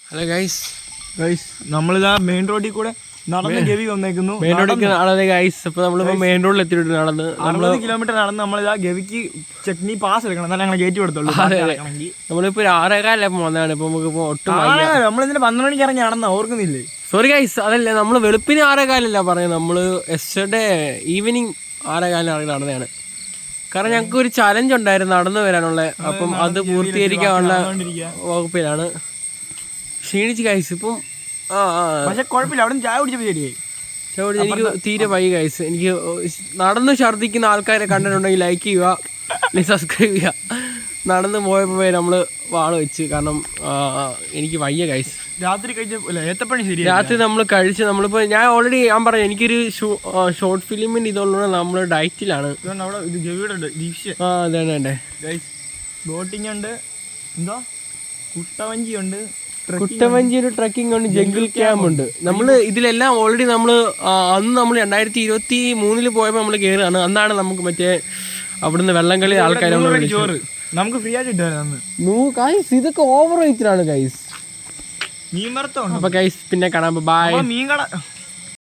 Hello guys നമ്മളിതാ main റോഡിൽ കൂടെ നടന്ന് ഗവി വന്നേക്കുന്നു. മെയിൻ റോഡിലേക്ക് നടന്നേ ഗൈസ്. അപ്പോൾ നമ്മളിപ്പോൾ മെയിൻ റോഡിൽ എത്തിയിട്ട് നടന്ന് 60 കിലോമീറ്റർ നടന്ന് നമ്മളിതാ ഗവിക്ക് ചെക്നി പാസ് എടുക്കണം, എന്നാലും ഞങ്ങൾ കയറ്റി കൊടുത്തുള്ളൂ. നമ്മളിപ്പോൾ ഒരു 6:15 വന്നതാണ്. ഇപ്പോൾ നമുക്കിപ്പോൾ ഒട്ടും നമ്മളിതിന് 12 മണിക്ക് ഇറങ്ങി നടന്ന ഓർക്കുന്നില്ലേ? സോറി ഗൈസ്, അതല്ല നമ്മൾ വെളുപ്പിന് 6:15 പറയുന്നത്, നമ്മൾ യെസ്റ്റർഡേ ഈവനിങ് 6:15 ഇറങ്ങി നടന്നതാണ്. കാരണം ഞങ്ങൾക്ക് ഒരു ചലഞ്ച് ഉണ്ടായിരുന്നു നടന്നു വരാനുള്ള, അപ്പം അത് പൂർത്തീകരിക്കാനുള്ള വകുപ്പിലാണ്. ക്ഷീണിച്ച് ഗൈസ് ഇപ്പം. പക്ഷെ കുഴപ്പമില്ല, അവിടെ ചായ കുടിച്ചപ്പോൾ ശരിയായി. എനിക്ക് തീരെ വൈകി ഗൈസ്. എനിക്ക് നടന്ന് ഛർദ്ദിക്കുന്ന ആൾക്കാരെ കണ്ടിട്ടുണ്ടെങ്കിൽ ലൈക്ക് ചെയ്യുക, അല്ലെങ്കിൽ സബ്സ്ക്രൈബ് ചെയ്യുക. നടന്ന് പോയപ്പോൾ നമ്മൾ വാള് വെച്ച്, കാരണം എനിക്ക് വയ്യ ഗൈസ്. രാത്രി കഴിച്ചപ്പണി ശരി. രാത്രി നമ്മൾ കഴിച്ച് നമ്മളിപ്പോൾ ഞാൻ ഓൾറെഡി പറഞ്ഞു എനിക്കൊരു ഷോർട്ട് ഫിലിമിൻ്റെ ഇതുള്ള നമ്മൾ ഡയറ്റിലാണ്. അതെ ബോട്ടിംഗ് ഉണ്ട്, എന്താ കുട്ടവഞ്ചി ഉണ്ട്, കുട്ടവഞ്ചി ഒരു ട്രക്കിംഗ് ഉണ്ട്, ജംഗിൾ ക്യാമ്പ് ഉണ്ട്. നമ്മൾ ഇതിലെല്ലാം ഓൾറെഡി നമ്മൾ അന്ന് നമ്മൾ 2023 പോയപ്പോൾ നമ്മൾ കയറുകയാണ്. അന്നാണ് നമുക്ക് മറ്റേ അവിടുന്ന് വെള്ളംകളി ആൾക്കാരെ നമുക്ക് ഫ്രീ ആയിട്ട് ഗൈസ്. ഇതൊക്കെ ഓവർ വെയിറ്റിലാണ് ഗൈസ്. മീൻ വറുത്തോ? അപ്പൊ ഗൈസ് പിന്നെ കാണാം. ബൈ. മീൻ കട